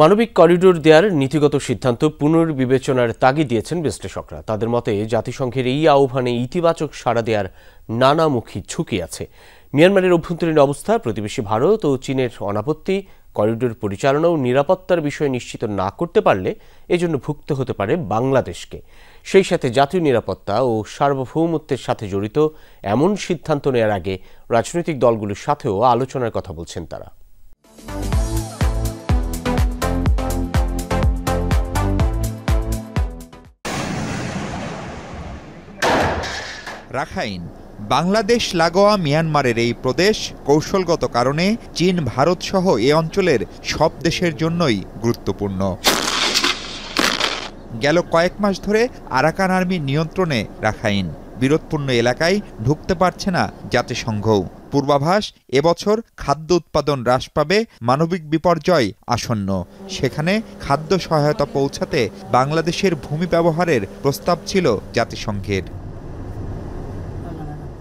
মানবিক করিডোর দেওয়ার নীতিগত সিদ্ধান্ত পুনর্বিবেচনার তাগিদ দিয়েছেন বিশ্লেষকরা। তাদের মতে জাতিসংঘের এই আহ্বানে ইতিবাচক সাড়া দেওয়ার নানামুখী ঝুঁকি আছে। মিয়ানমারের অভ্যন্তরীণ অবস্থা, প্রতিবেশী ভারত ও চীনের অনাপত্তি করিডোর পরিচালনা ও নিরাপত্তার বিষয়ে নিশ্চিত না করতে পারলে এজন্য ভুগতে হতে পারে বাংলাদেশকে। সেই সাথে জাতীয় নিরাপত্তা ও সার্বভৌমত্বের সাথে জড়িত এমন সিদ্ধান্ত নেওয়ার আগে রাজনৈতিক দলগুলোর সাথেও আলোচনার কথা বলছেন তারা। রাখাইন বাংলাদেশ লাগোয়া মিয়ানমারের এই প্রদেশ কৌশলগত কারণে চীন, ভারত সহ এ অঞ্চলের সব দেশের জন্যই গুরুত্বপূর্ণ। গেল কয়েক মাস ধরে আরাকান আর্মির নিয়ন্ত্রণে রাখাইন বিরোধপূর্ণ এলাকায় ঢুকতে পারছে না জাতিসংঘও। পূর্বাভাস, এবছর খাদ্য উৎপাদন হ্রাস পাবে, মানবিক বিপর্যয় আসন্ন। সেখানে খাদ্য সহায়তা পৌঁছাতে বাংলাদেশের ভূমি ব্যবহারের প্রস্তাব ছিল জাতিসংঘের।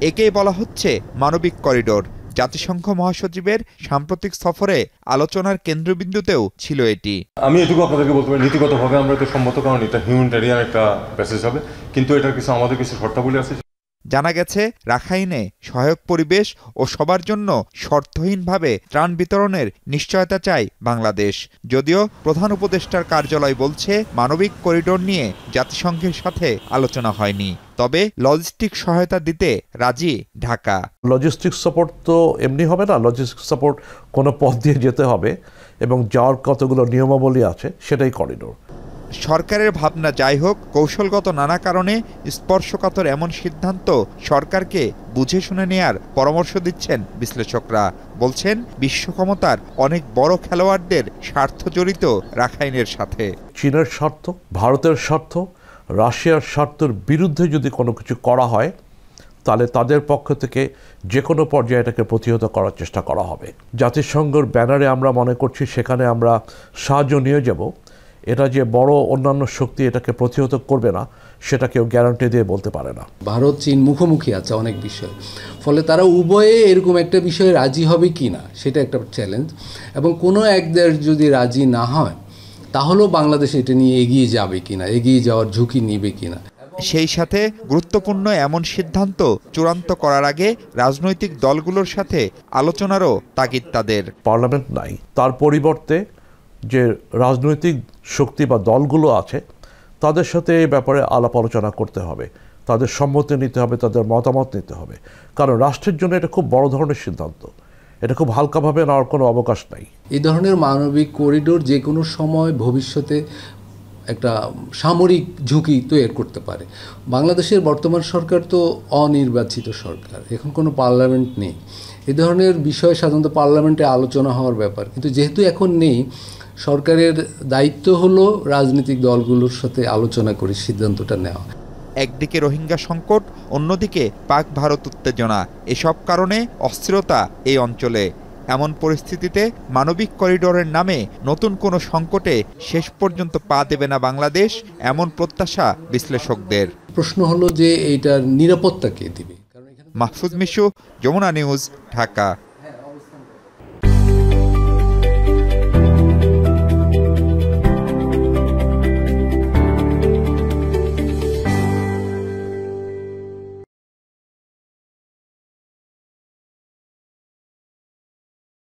একেই বলা হচ্ছে মানবিক করিডোর। জাতিসংঘ মহাসচিবের সাম্প্রতিক সফরে আলোচনার কেন্দ্রবিন্দুতেও ছিল এটি। আমি এটুকু আপনাদেরকে বলতে পারি, নীতিগতভাবে আমরা এটা সম্মত, কারণ এটা হিউম্যানিটেরিয়ান একটা প্যাসেজ হবে, কিন্তু এটার কিছু আমাদের কিছু শর্তাবলী আছে। জানা গেছে রাখাইনে সহায়ক পরিবেশ ও সবার জন্য শর্তহীনভাবে ত্রাণ বিতরণের নিশ্চয়তা চায় বাংলাদেশ। যদিও প্রধান উপদেষ্টার কার্যালয় বলছে মানবিক করিডোর নিয়ে জাতিসংঘের সাথে আলোচনা হয়নি, তবে লজিস্টিক সহায়তা দিতে রাজি ঢাকা। লজিস্টিক সাপোর্ট তো এমনি হবে না, লজিস্টিক সাপোর্ট কোনো পথ দিয়ে যেতে হবে এবং যাওয়ার কতগুলো নিয়মাবলী আছে, সেটাই করিডোর। সরকারের ভাবনা যাই হোক, কৌশলগত নানা কারণে স্পর্শকাতর এমন সিদ্ধান্ত সরকারকে বুঝে শুনে নেয়ার পরামর্শ দিচ্ছেন বিশ্লেষকরা। বলছেন বিশ্ব ক্ষমতার অনেক বড় খেলোয়াড়দের স্বার্থ জড়িত রাখাইনের সাথে। চীনের স্বার্থ, ভারতের স্বার্থ, রাশিয়ার স্বার্থের বিরুদ্ধে যদি কোনো কিছু করা হয় তাহলে তাদের পক্ষ থেকে যে কোনো পর্যায়ে এটাকে প্রতিহত করার চেষ্টা করা হবে। জাতিসংঘের ব্যানারে আমরা মনে করছি সেখানে আমরা সাহায্য নিয়ে যাব। এটা যে বড় অন্যান্য শক্তি এটাকে প্রতিহত করবে না সেটা কেউ গ্যারান্টি দিয়ে বলতে পারে না। ভারত চীন মুখোমুখি আছে অনেক বিষয়, ফলে তারা উভয়ে এরকম একটা বিষয়ে রাজি হবে কি না সেটা একটা চ্যালেঞ্জ, এবং কোনো এক দেশ যদি রাজি না হয় তাহলেও বাংলাদেশ এটা নিয়ে এগিয়ে যাবে কিনা, এগিয়ে যাওয়ার ঝুঁকি নিবে কিনা। সেই সাথে গুরুত্বপূর্ণ এমন সিদ্ধান্ত চূড়ান্ত করার আগে রাজনৈতিক দলগুলোর সাথে আলোচনারও তাগিদ তাদের। পার্লামেন্ট নাই, তার পরিবর্তে যে রাজনৈতিক শক্তি বা দলগুলো আছে তাদের সাথে এই ব্যাপারে আলাপ আলোচনা করতে হবে, তাদের সম্মতি নিতে হবে, তাদের মতামত নিতে হবে। কারণ রাষ্ট্রের জন্য এটা খুব বড় ধরনের সিদ্ধান্ত, এটা খুব হালকাভাবে নেওয়ার কোনো অবকাশ নাই। এই ধরনের মানবিক করিডোর যে কোনো সময় ভবিষ্যতে একটা সামরিক ঝুঁকি তৈরি করতে পারে। বাংলাদেশের বর্তমান সরকার তো অনির্বাচিত সরকার, এখন কোনো পার্লামেন্ট নেই। এই ধরনের বিষয় সাধারণত পার্লামেন্টে আলোচনা হওয়ার ব্যাপার, কিন্তু যেহেতু এখন নেই, সরকারের দায়িত্ব হলো রাজনৈতিক দলগুলোর সাথে আলোচনা করে সিদ্ধান্তটা নেওয়া। একদিকে রোহিঙ্গা সংকট, অন্যদিকে পাক ভারত উত্তেজনা, এসব কারণে অস্থিরতা এই অঞ্চলে। এমন পরিস্থিতিতে মানবিক করিডোরের নামে নতুন কোনো সংকটে শেষ পর্যন্ত পা দেবে না বাংলাদেশ, এমন প্রত্যাশা বিশ্লেষকদের। প্রশ্ন হলো যে এইটার নিরাপত্তা কে দিবে। মাহফুজ মিশু, যমুনা নিউজ, ঢাকা।